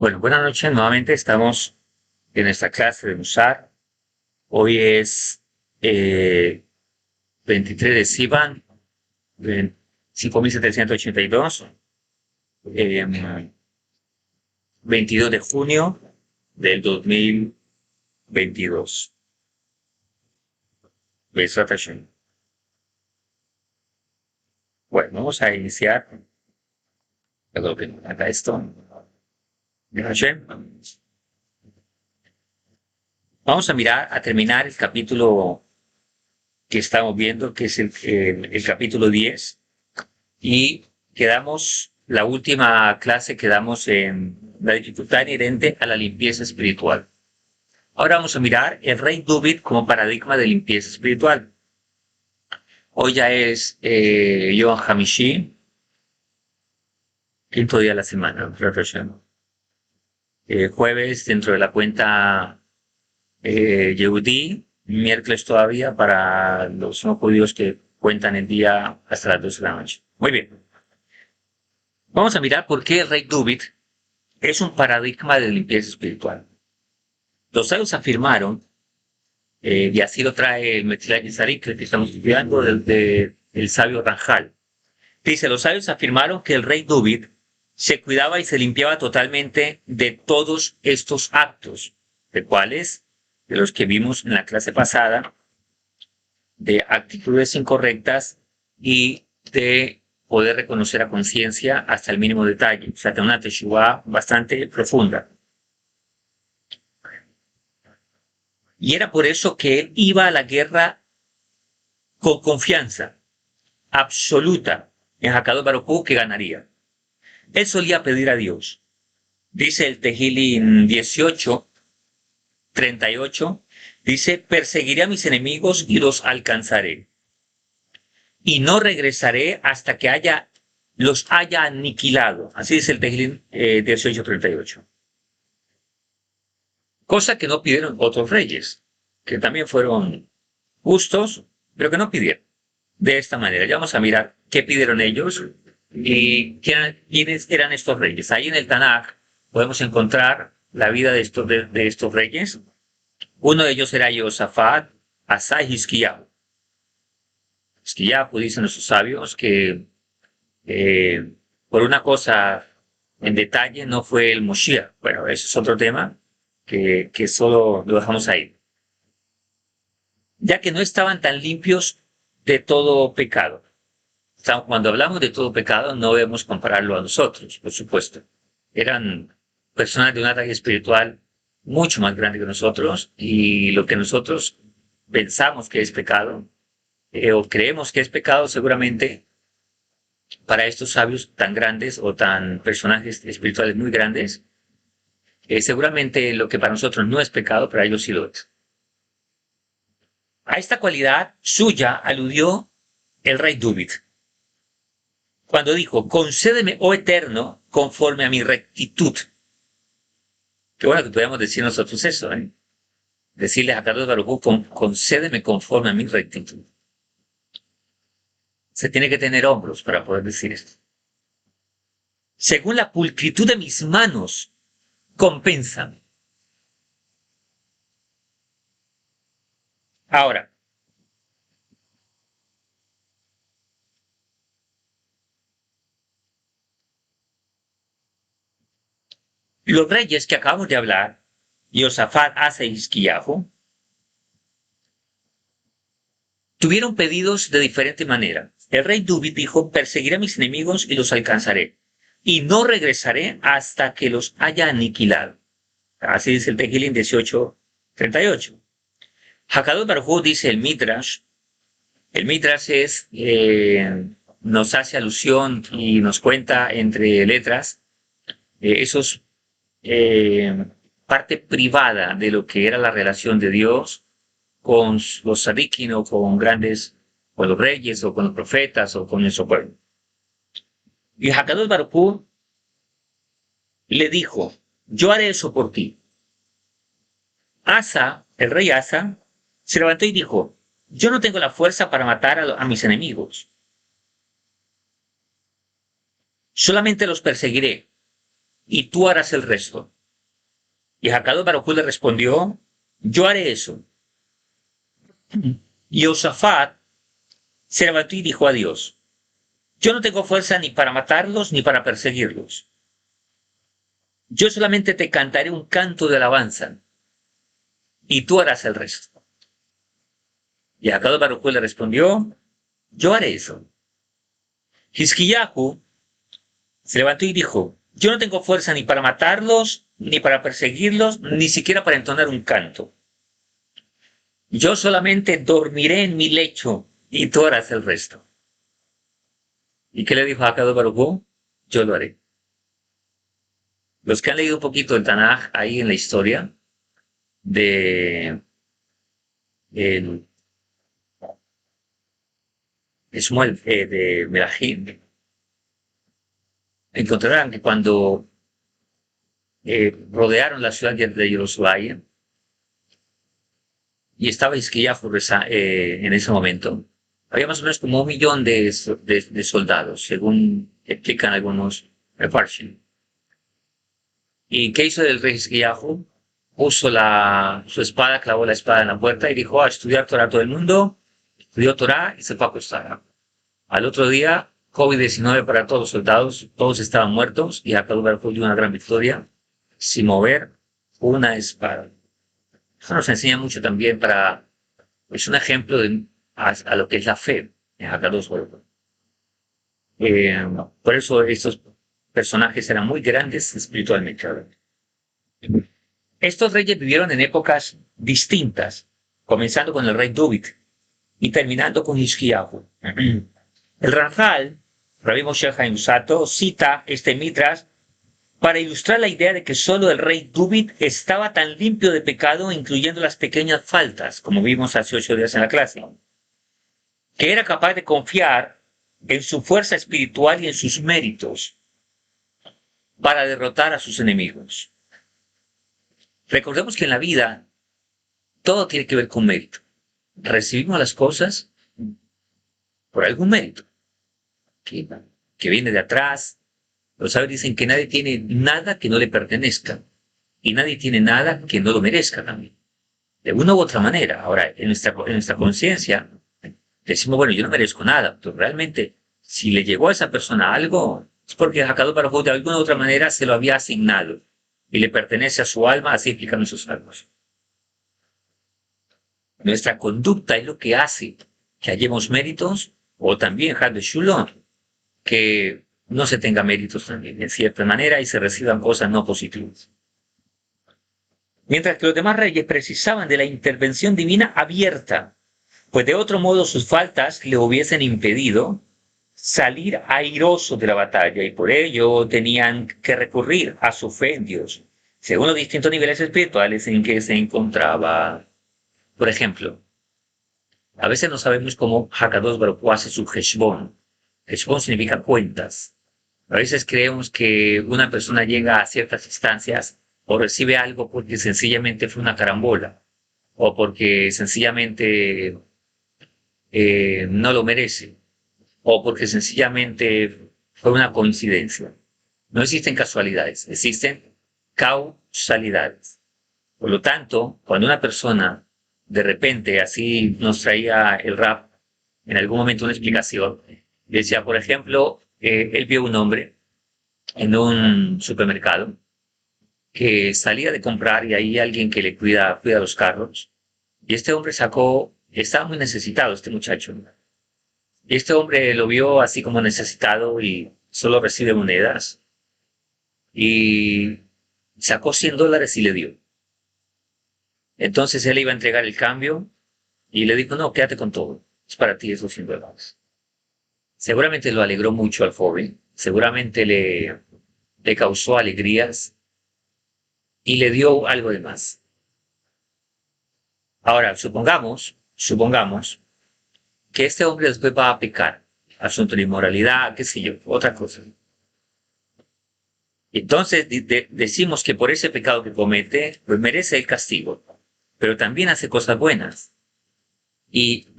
Bueno, buenas noches. Nuevamente estamos en esta clase de Musar. Hoy es 23 de Sivan, 5782, 22 de junio del 2022. Besrat Hashem. Bueno, vamos a iniciar. Luego que haga esto. Hashem. Vamos a mirar, a terminar el capítulo que estamos viendo, que es el capítulo 10, y la última clase quedamos en la dificultad inherente a la limpieza espiritual. Ahora vamos a mirar el rey David como paradigma de limpieza espiritual. Hoy ya es Yom Hamishi, quinto día de la semana, jueves dentro de la cuenta Yehudí, miércoles todavía para los no judíos que cuentan el día hasta las 12 de la noche. Muy bien. Vamos a mirar por qué el rey David es un paradigma de limpieza espiritual. Los sabios afirmaron, y así lo trae el Metzilá Yesarik, que estamos estudiando del sabio Ranjal. Dice, los sabios afirmaron que el rey David se cuidaba y se limpiaba totalmente de todos estos actos, de los que vimos en la clase pasada, de actitudes incorrectas y de poder reconocer a conciencia hasta el mínimo detalle. O sea, tener una teshuvá bastante profunda. Y era por eso que él iba a la guerra con confianza absoluta en Hakadosh Baruj Hu que ganaría. Él solía pedir a Dios. Dice el Tehillim 18:38, dice, perseguiré a mis enemigos y los alcanzaré. Y no regresaré hasta que los haya aniquilado. Así dice el Tehillim 18:38. Cosa que no pidieron otros reyes, que también fueron justos, pero que no pidieron. De esta manera, ya vamos a mirar qué pidieron ellos y quiénes eran estos reyes. Ahí en el Tanaj podemos encontrar la vida de estos reyes. Uno de ellos era Josafat, Asa y Hizkiyahu. Hizkiyahu, dicen nuestros sabios, que por una cosa en detalle no fue el Moshiach. Bueno, eso es otro tema que solo lo dejamos ahí. Ya que no estaban tan limpios de todo pecado. Cuando hablamos de todo pecado, no debemos compararlo a nosotros, por supuesto. Eran personas de una talla espiritual mucho más grande que nosotros, y lo que nosotros pensamos que es pecado, o creemos que es pecado, seguramente para estos sabios tan grandes o tan personajes espirituales muy grandes, seguramente lo que para nosotros no es pecado, para ellos sí lo es. A esta cualidad suya aludió el rey David cuando dijo, concédeme, oh Eterno, conforme a mi rectitud. Qué bueno que podamos decir nosotros eso, decirle a Hakadosh Baruj Hu, concédeme conforme a mi rectitud. Se tiene que tener hombros para poder decir esto. Según la pulcritud de mis manos, compénsame. Ahora, los reyes que acabamos de hablar, Josafat, Asa y Hizkiyahu, tuvieron pedidos de diferente manera. El rey David dijo, perseguiré a mis enemigos y los alcanzaré, y no regresaré hasta que los haya aniquilado. Así dice el Tehillim 18:38. Hakadosh Baruj Hu dice el Midrash nos hace alusión y nos cuenta entre letras esos parte privada de lo que era la relación de Dios con los tzadikim o con los reyes o con los profetas o con nuestro pueblo. Y Hakadosh Baruj Hu le dijo, yo haré eso por ti. Asa, el rey Asa, se levantó y dijo, yo no tengo la fuerza para matar a mis enemigos. Solamente los perseguiré y tú harás el resto. Y Hakadosh Baruj Hu le respondió, yo haré eso. Y Josafat se levantó y dijo a Dios, yo no tengo fuerza ni para matarlos ni para perseguirlos. Yo solamente te cantaré un canto de alabanza y tú harás el resto. Y Hakadosh Baruj Hu le respondió, yo haré eso. Hizkiyahu se levantó y dijo, yo no tengo fuerza ni para matarlos, ni para perseguirlos, ni siquiera para entonar un canto. Yo solamente dormiré en mi lecho y tú harás el resto. ¿Y qué le dijo a Hakadosh Baruj Hu? Yo lo haré. Los que han leído un poquito el Tanaj ahí en la historia de el Shmuel, de Melahim, encontrarán que cuando rodearon la ciudad de Jerusalén y estaba Hizkiyahu en ese momento, había más o menos como 1 millón de soldados, según explican algunos Mefarshim. ¿Y qué hizo el rey Hizkiyahu? Puso su espada, clavó la espada en la puerta y dijo, a estudiar Torah todo el mundo, estudió Torah y se fue a acostar. Al otro día, COVID-19 para todos los soldados, todos estaban muertos y Hakadosh Baruj Hu dio una gran victoria sin mover una espada. Eso nos enseña mucho también es un ejemplo a lo que es la fe en Hakadosh Baruj Hu. Por eso estos personajes eran muy grandes espiritualmente. Estos reyes vivieron en épocas distintas, comenzando con el rey David y terminando con Hizkiyahu. El Ramjal, Rabbi Moshe Chaim Luzzatto, cita este Mitras para ilustrar la idea de que solo el rey David estaba tan limpio de pecado, incluyendo las pequeñas faltas, como vimos hace 8 días en la clase, que era capaz de confiar en su fuerza espiritual y en sus méritos para derrotar a sus enemigos. Recordemos que en la vida todo tiene que ver con mérito. Recibimos las cosas por algún mérito que viene de atrás. Los sabios dicen que nadie tiene nada que no le pertenezca y nadie tiene nada que no lo merezca también, de una u otra manera. Ahora, en nuestra conciencia decimos, bueno, yo no merezco nada, pero realmente si le llegó a esa persona algo, es porque Hakadosh Baruj Hu de alguna u otra manera se lo había asignado y le pertenece a su alma, así explican nuestros salmos. Nuestra conducta es lo que hace que hallemos méritos, o también, Had Shulon, que no se tenga méritos también, en cierta manera, y se reciban cosas no positivas. Mientras que los demás reyes precisaban de la intervención divina abierta, pues de otro modo sus faltas le hubiesen impedido salir airosos de la batalla, y por ello tenían que recurrir a su fe en Dios, según los distintos niveles espirituales en que se encontraba. Por ejemplo, a veces no sabemos cómo Hakadosh Baruj Hu hace su Heshbon. Heshbon significa cuentas. A veces creemos que una persona llega a ciertas instancias o recibe algo porque sencillamente fue una carambola o porque sencillamente no lo merece o porque sencillamente fue una coincidencia. No existen casualidades, existen causalidades. Por lo tanto, cuando una persona de repente, así nos traía el rap en algún momento una explicación, decía, por ejemplo, él vio un hombre en un supermercado que salía de comprar y hay alguien que le cuida los carros. Y este hombre estaba muy necesitado, este muchacho. Y este hombre lo vio así como necesitado y solo recibe monedas. Y sacó $100 y le dio. Entonces él iba a entregar el cambio y le dijo, no, quédate con todo. Es para ti esos $100. Seguramente lo alegró mucho al joven. Seguramente le causó alegrías y le dio algo de más. Ahora, supongamos que este hombre después va a pecar, asunto de inmoralidad, qué sé yo, otra cosa. Entonces decimos que por ese pecado que comete, pues merece el castigo, pero también hace cosas buenas. Y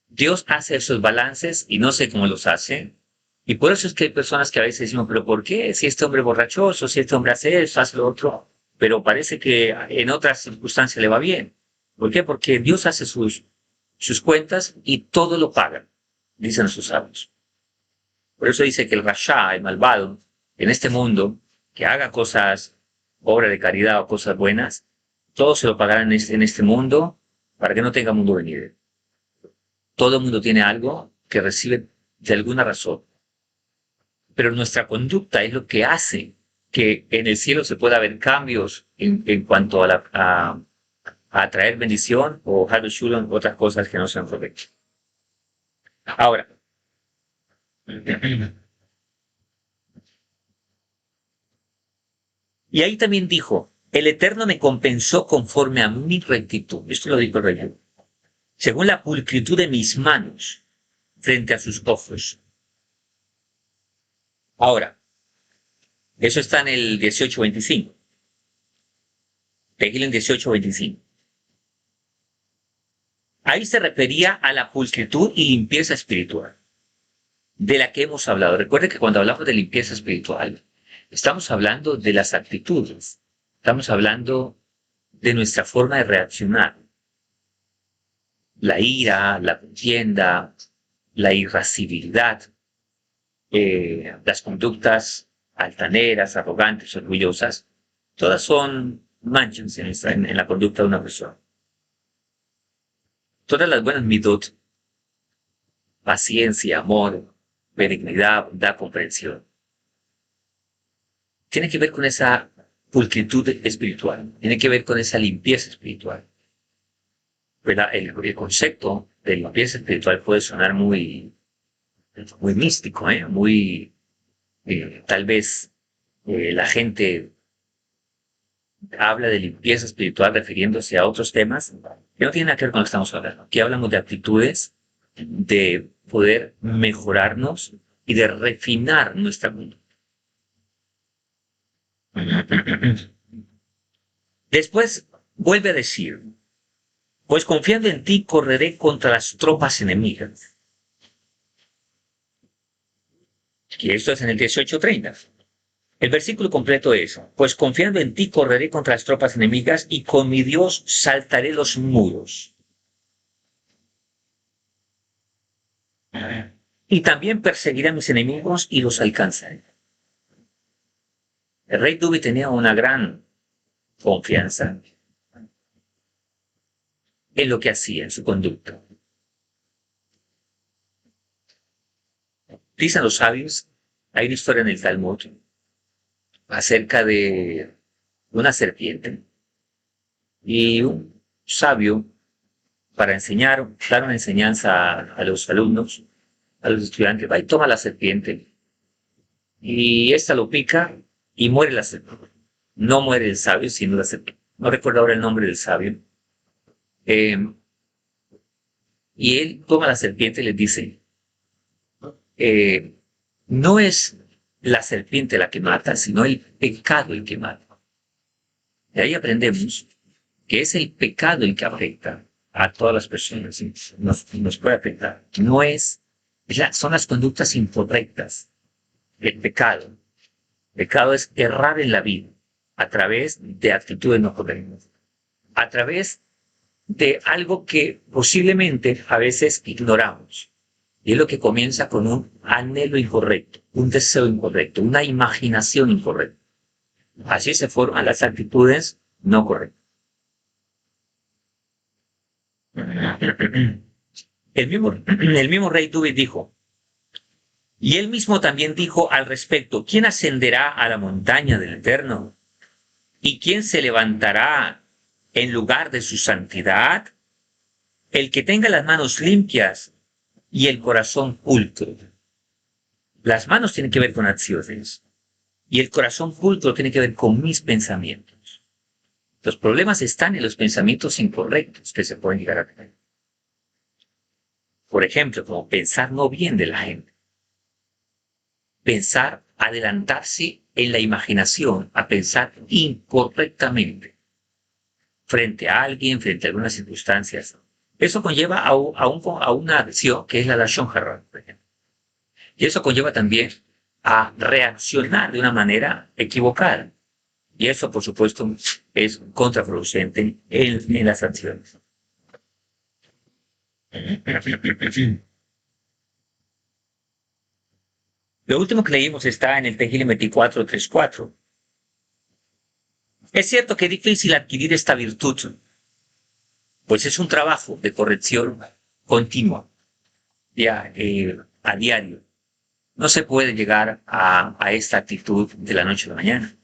Dios hace esos balances y no sé cómo los hace. Y por eso es que hay personas que a veces decimos, pero ¿por qué? Si este hombre es borrachoso, si este hombre hace eso, hace lo otro. pero parece que en otras circunstancias le va bien. ¿Por qué? Porque Dios hace sus cuentas y todo lo paga, dicen sus sabios. Por eso dice que el rasha, el malvado, en este mundo, que haga cosas, obra de caridad o cosas buenas, todo se lo pagará en este mundo para que no tenga mundo venidero. Todo el mundo tiene algo que recibe de alguna razón. Pero nuestra conducta es lo que hace que en el cielo se pueda ver cambios en cuanto a traer bendición o Haru Shalom, otras cosas que no sean correctas. Ahora, y ahí también dijo, el Eterno me compensó conforme a mi rectitud. Esto lo dijo el rey. Según la pulcritud de mis manos frente a sus ojos. Ahora, eso está en el 18:25. Tehillim 18:25. Ahí se refería a la pulcritud y limpieza espiritual de la que hemos hablado. Recuerde que cuando hablamos de limpieza espiritual, estamos hablando de las actitudes, estamos hablando de nuestra forma de reaccionar. La ira, la contienda, la irascibilidad, las conductas altaneras, arrogantes, orgullosas, todas son manchas en la conducta de una persona. Todas las buenas midot, paciencia, amor, benignidad, bondad, comprensión, tiene que ver con esa pulcritud espiritual, tiene que ver con esa limpieza espiritual. Pero el concepto de limpieza espiritual puede sonar muy místico, muy, tal vez la gente habla de limpieza espiritual refiriéndose a otros temas que no tienen nada que ver con lo que estamos hablando. Aquí hablamos de actitudes, de poder mejorarnos y de refinar nuestra conducta. Después vuelve a decir, pues confiando en ti correré contra las tropas enemigas. Y esto es en el 18:30. El versículo completo es, pues confiando en ti correré contra las tropas enemigas y con mi Dios saltaré los muros. Y también perseguiré a mis enemigos y los alcanzaré. El rey David tenía una gran confianza en lo que hacía, en su conducta. Dicen los sabios, hay una historia en el Talmud acerca de una serpiente y un sabio, para enseñar, dar una enseñanza a los alumnos, a los estudiantes, va y toma la serpiente y esta lo pica y muere la serpiente. No muere el sabio, sino la serpiente. No recuerdo ahora el nombre del sabio. Y él toma la serpiente y le dice, no es la serpiente la que mata, sino el pecado el que mata. De ahí aprendemos que es el pecado el que afecta a todas las personas, nos puede afectar. No son las conductas incorrectas. El pecado. Pecado es errar en la vida a través de actitudes no correctas, a través de algo que posiblemente a veces ignoramos. Y es lo que comienza con un anhelo incorrecto, un deseo incorrecto, una imaginación incorrecta. Así se forman las actitudes no correctas. El mismo rey David dijo, y él mismo también dijo al respecto, ¿quién ascenderá a la montaña del Eterno? ¿Y quién se levantará en lugar de su santidad? El que tenga las manos limpias y el corazón pulcro. Las manos tienen que ver con acciones y el corazón pulcro tiene que ver con mis pensamientos. Los problemas están en los pensamientos incorrectos que se pueden llegar a tener. Por ejemplo, como pensar no bien de la gente. Pensar, adelantarse en la imaginación, a pensar incorrectamente frente a alguien, frente a algunas circunstancias. Eso conlleva a una acción que es la Lashon Hara, por ejemplo. Y eso conlleva también a reaccionar de una manera equivocada. Y eso, por supuesto, es contraproducente en las acciones. Lo último que leímos está en el Tehillim 24:3-4. Es cierto que es difícil adquirir esta virtud, pues es un trabajo de corrección continua, ya, a diario. No se puede llegar a esta actitud de la noche a la mañana.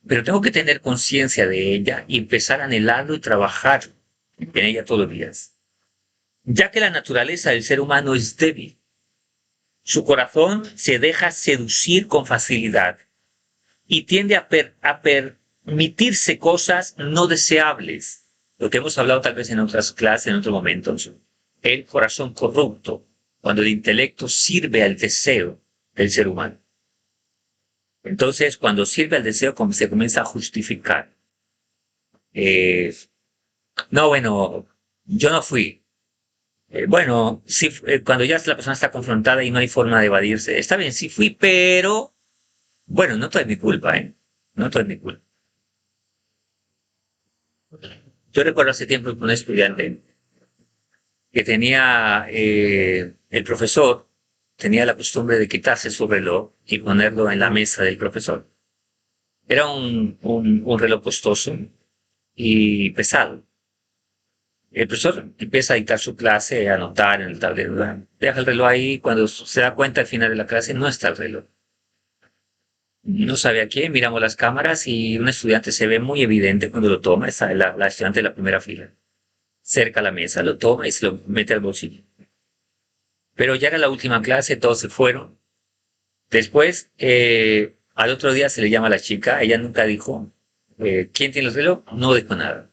Pero tengo que tener conciencia de ella y empezar a anhelarlo y trabajar en ella todos los días. Ya que la naturaleza del ser humano es débil, su corazón se deja seducir con facilidad y tiende a permitirse cosas no deseables. Lo que hemos hablado tal vez en otras clases, en otros momentos. El corazón corrupto, cuando el intelecto sirve al deseo del ser humano. Entonces, cuando sirve al deseo, se comienza a justificar. No, bueno, yo no fui. Bueno, sí, cuando ya la persona está confrontada y no hay forma de evadirse, está bien, sí fui, pero, bueno, no todo es mi culpa, ¿eh? No todo es mi culpa. Yo recuerdo hace tiempo con un estudiante que tenía, el profesor tenía la costumbre de quitarse su reloj y ponerlo en la mesa del profesor. Era un reloj costoso y pesado. El profesor empieza a dictar su clase, a anotar en el tablero, ¿verdad? Deja el reloj ahí, cuando se da cuenta al final de la clase no está el reloj. No sabe a quién, miramos las cámaras y un estudiante se ve muy evidente cuando lo toma, está la estudiante de la primera fila, cerca a la mesa, lo toma y se lo mete al bolsillo. Pero ya era la última clase, todos se fueron. Después, al otro día se le llama a la chica, ella nunca dijo, ¿quién tiene el reloj? No dijo nada.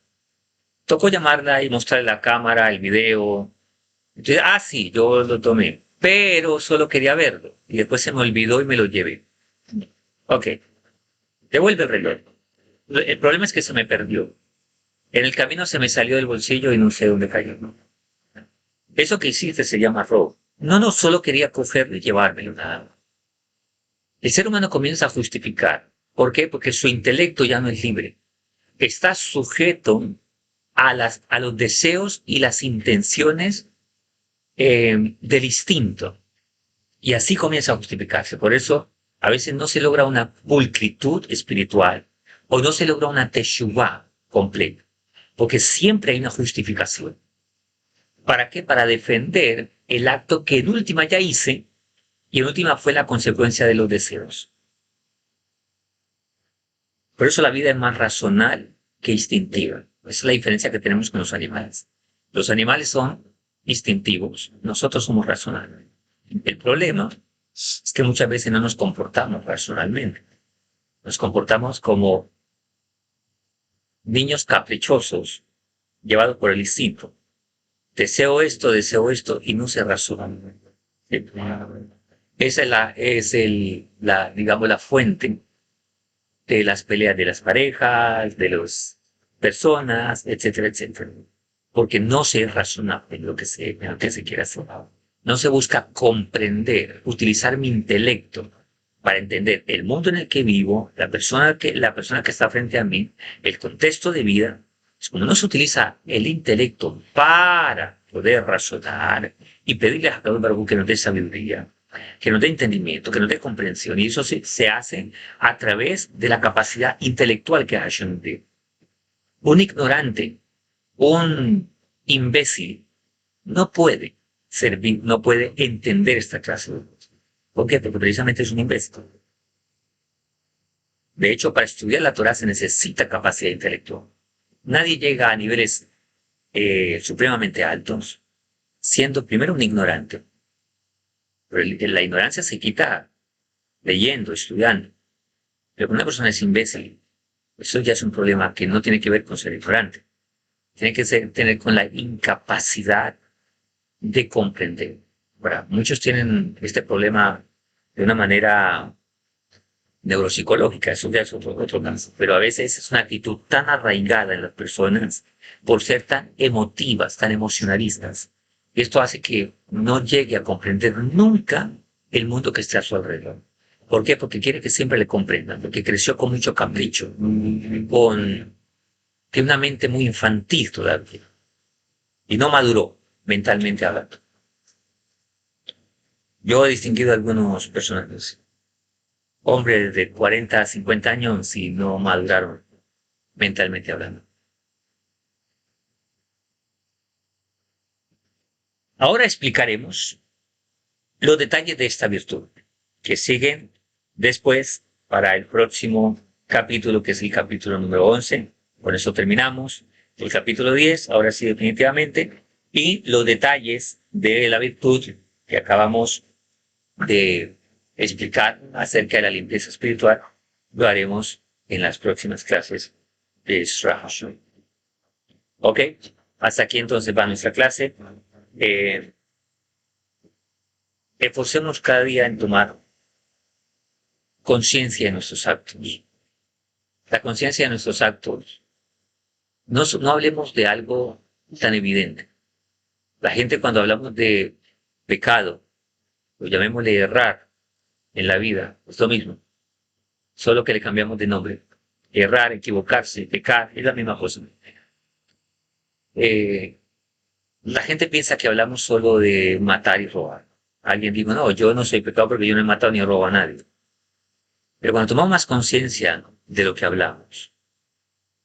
Tocó llamarla y mostrarle la cámara, el video. Entonces, sí, yo lo tomé, pero solo quería verlo. Y después se me olvidó y me lo llevé. Ok, devuelve el reloj. El problema es que se me perdió. En el camino se me salió del bolsillo y no sé dónde cayó. Eso que hiciste se llama robo. No, no, solo quería cogerlo y llevármelo, nada más. El ser humano comienza a justificar. ¿Por qué? Porque su intelecto ya no es libre. Está sujeto a los deseos y las intenciones del instinto. Y así comienza a justificarse. Por eso, a veces no se logra una pulcritud espiritual o no se logra una teshuvah completa. Porque siempre hay una justificación. ¿Para qué? Para defender el acto que en última ya hice y en última fue la consecuencia de los deseos. Por eso la vida es más racional que instintiva. Esa es la diferencia que tenemos con los animales. Los animales son instintivos, nosotros somos racionales. El problema es que muchas veces no nos comportamos racionalmente. Nos comportamos como niños caprichosos, llevados por el instinto. Deseo esto y no se razona. Esa digamos, la fuente de las peleas de las parejas, de las personas, etcétera, etcétera. Porque no se es razonable en lo que se quiere hacer. No se busca comprender, utilizar mi intelecto para entender el mundo en el que vivo, la persona que está frente a mí, el contexto de vida. Es cuando no se utiliza el intelecto para poder razonar y pedirle a Kadosh Baruj Hu que nos dé sabiduría, que nos dé entendimiento, que nos dé comprensión. Y eso se hace a través de la capacidad intelectual que Hashem nos dio. Un ignorante, un imbécil, no puede servir, no puede entender esta clase de cosas. ¿Por qué? Porque precisamente es un imbécil. De hecho, para estudiar la Torah se necesita capacidad intelectual. Nadie llega a niveles supremamente altos siendo primero un ignorante. Pero la ignorancia se quita leyendo, estudiando. Pero cuando una persona es imbécil, eso ya es un problema que no tiene que ver con ser ignorante. Tiene que tener con la incapacidad de comprender. Ahora, muchos tienen este problema de una manera neuropsicológica, eso ya es otro caso, pero a veces es una actitud tan arraigada en las personas por ser tan emotivas, tan emocionalistas, y esto hace que no llegue a comprender nunca el mundo que está a su alrededor. ¿Por qué? Porque quiere que siempre le comprendan, porque creció con mucho capricho, tiene una mente muy infantil todavía, y no maduró mentalmente hablando. Yo he distinguido a algunos personajes, hombres de 40 a 50 años, y no maduraron mentalmente hablando. Ahora explicaremos los detalles de esta virtud, que siguen después para el próximo capítulo, que es el capítulo número 11. Con eso terminamos. El capítulo 10, ahora sí definitivamente, y los detalles de la virtud que acabamos de explicar acerca de la limpieza espiritual, lo haremos en las próximas clases de Shraha. ¿Ok? Hasta aquí entonces va nuestra clase. Esforcemos cada día en tomar conciencia de nuestros actos. La conciencia de nuestros actos. No hablemos de algo tan evidente. La gente, cuando hablamos de pecado, lo llamémosle errar en la vida, es lo mismo, solo que le cambiamos de nombre. Errar, equivocarse, pecar, es la misma cosa. La gente piensa que hablamos solo de matar y robar. Alguien dijo, no, yo no soy pecado porque yo no he matado ni robo a nadie. Pero cuando tomamos más conciencia de lo que hablamos,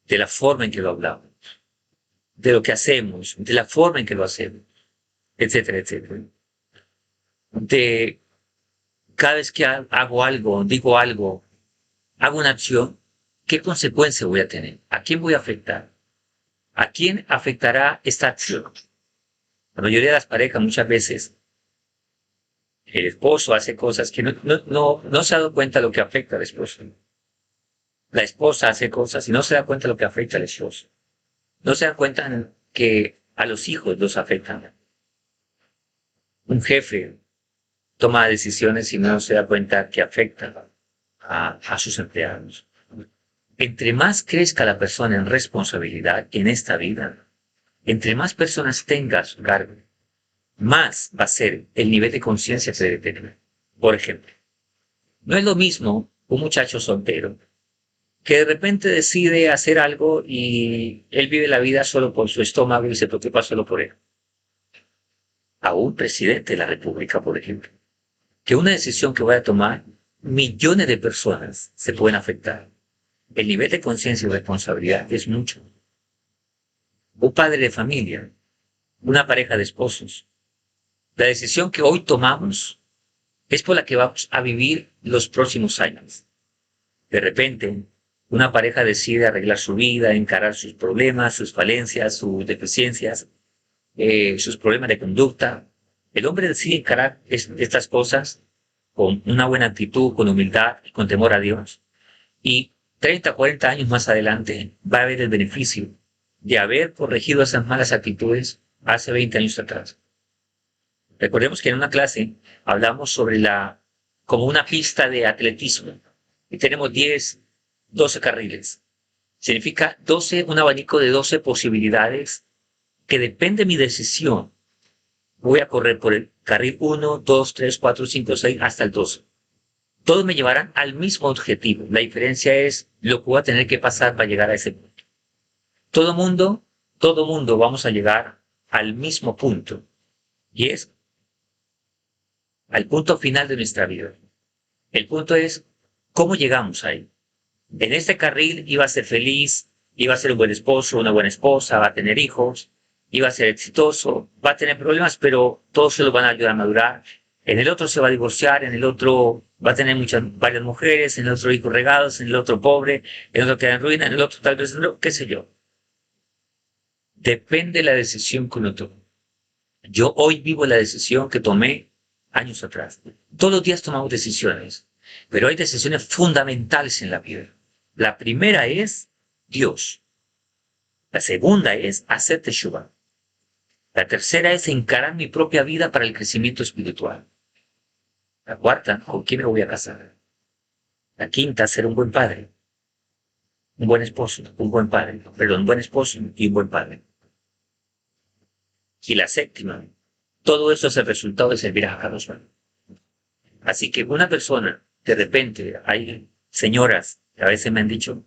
de la forma en que lo hablamos, de lo que hacemos, de la forma en que lo hacemos, etcétera, etcétera, de cada vez que hago algo, digo algo, hago una acción, ¿qué consecuencia voy a tener? ¿A quién voy a afectar? ¿A quién afectará esta acción? La mayoría de las parejas, muchas veces el esposo hace cosas que no se ha dado cuenta de lo que afecta al esposo. La esposa hace cosas y no se da cuenta de lo que afecta al esposo. No se dan cuenta que a los hijos los afectan. Un jefe toma decisiones y no se da cuenta que afecta a sus empleados. Entre más crezca la persona en responsabilidad en esta vida, entre más personas tenga a su cargo, más va a ser el nivel de conciencia que debe tener. Por ejemplo, no es lo mismo un muchacho soltero que de repente decide hacer algo y él vive la vida solo por su estómago y se preocupa solo por él. A un presidente de la República, por ejemplo, que una decisión que vaya a tomar, millones de personas se pueden afectar. El nivel de conciencia y responsabilidad es mucho. Un padre de familia, una pareja de esposos. La decisión que hoy tomamos es por la que vamos a vivir los próximos años. De repente, una pareja decide arreglar su vida, encarar sus problemas, sus falencias, sus deficiencias, sus problemas de conducta. El hombre decide encarar estas cosas con una buena actitud, con humildad y con temor a Dios. Y 30, 40 años más adelante va a haber el beneficio de haber corregido esas malas actitudes hace 20 años atrás. Recordemos que en una clase hablamos sobre como una pista de atletismo y tenemos 10, 12 carriles. Significa 12, un abanico de 12 posibilidades que depende de mi decisión. Voy a correr por el carril 1, 2, 3, 4, 5, 6, hasta el 12. Todos me llevarán al mismo objetivo. La diferencia es lo que voy a tener que pasar para llegar a ese punto. Todo mundo vamos a llegar al mismo punto. Y es al punto final de nuestra vida. El punto es cómo llegamos ahí. En este carril iba a ser feliz, iba a ser un buen esposo, una buena esposa, va a tener hijos, iba a ser exitoso, va a tener problemas, pero todos se los van a ayudar a madurar. En el otro se va a divorciar, en el otro va a tener varias mujeres, en el otro hijos regados, en el otro pobre, en el otro queda en ruina, en el otro tal vez no, qué sé yo. Depende de la decisión que uno tome. Yo hoy vivo la decisión que tomé años atrás. Todos los días tomamos decisiones, pero hay decisiones fundamentales en la vida. La primera es Dios. La segunda es hacer teshuvá. La tercera es encarar mi propia vida para el crecimiento espiritual. La cuarta, ¿con quién me voy a casar? La quinta, ser un buen padre. Un buen esposo, un buen padre. Perdón, un buen esposo y un buen padre. Y la séptima, todo eso es el resultado de servir a Kadosh. Así que una persona De repente hay señoras que a veces me han dicho,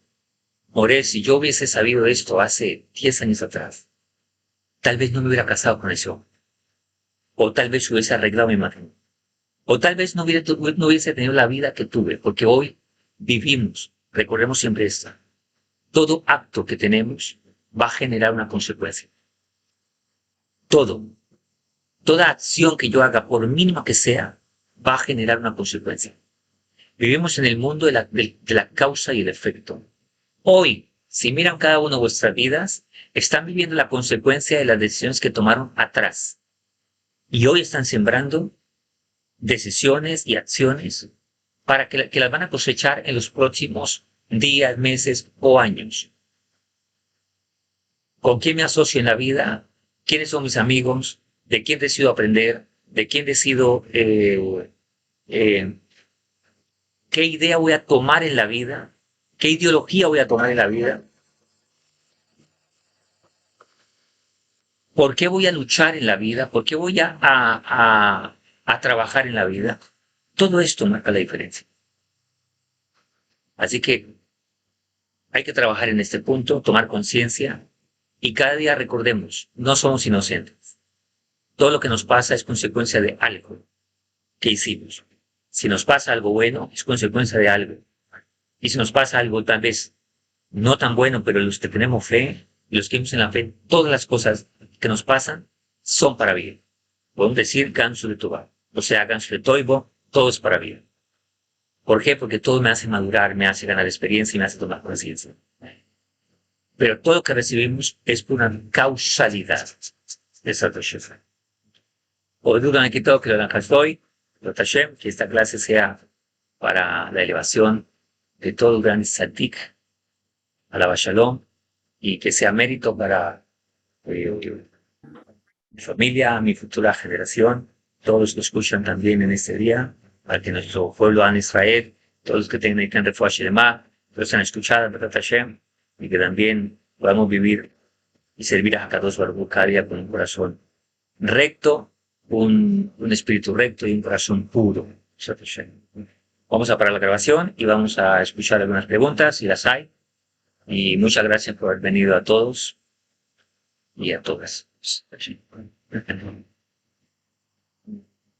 More, si yo hubiese sabido esto hace 10 años atrás, tal vez no me hubiera casado con ese hombre, o tal vez hubiese arreglado mi matrimonio, o tal vez no hubiese tenido la vida que tuve, porque hoy vivimos, recordemos siempre esto, todo acto que tenemos va a generar una consecuencia. Todo, toda acción que yo haga, por mínima que sea, va a generar una consecuencia. Vivimos en el mundo de la causa y el efecto. Hoy, si miran cada uno de vuestras vidas, están viviendo la consecuencia de las decisiones que tomaron atrás. Y hoy están sembrando decisiones y acciones para que las van a cosechar en los próximos días, meses o años. ¿Con quién me asocio en la vida? ¿Quiénes son mis amigos? ¿De quién decido aprender? ¿De quién decido qué idea voy a tomar en la vida? ¿Qué ideología voy a tomar en la vida? ¿Por qué voy a luchar en la vida? ¿Por qué voy a trabajar en la vida? Todo esto marca la diferencia. Así que hay que trabajar en este punto, tomar conciencia y cada día recordemos, no somos inocentes. Todo lo que nos pasa es consecuencia de algo que hicimos. Si nos pasa algo bueno, es consecuencia de algo. Y si nos pasa algo tal vez no tan bueno, pero los que tenemos fe, y los que hemos en la fe, todas las cosas que nos pasan son para bien. Podemos decir ganso de Toba, o sea, ganso de Toibo, todo es para bien. ¿Por qué? Porque todo me hace madurar, me hace ganar experiencia y me hace tomar conciencia. Pero todo lo que recibimos es por una causalidad. Exacto, chef. Hoy dudan aquí todo que lo dan hoy, que esta clase sea para la elevación de todo el gran Tzadik, Alaba Shalom, y que sea mérito para mi familia, mi futura generación, todos los que escuchan también en este día, para que nuestro pueblo en Israel, todos los que tengan refuah Shelema, todos han escuchado Be'ezrat Hashem, y que también podamos vivir y servir a Hakadosh Baruj Hu cada día con un corazón recto, un espíritu recto y un corazón puro. Vamos a parar la grabación y vamos a escuchar algunas preguntas, si las hay. Y muchas gracias por haber venido a todos y a todas.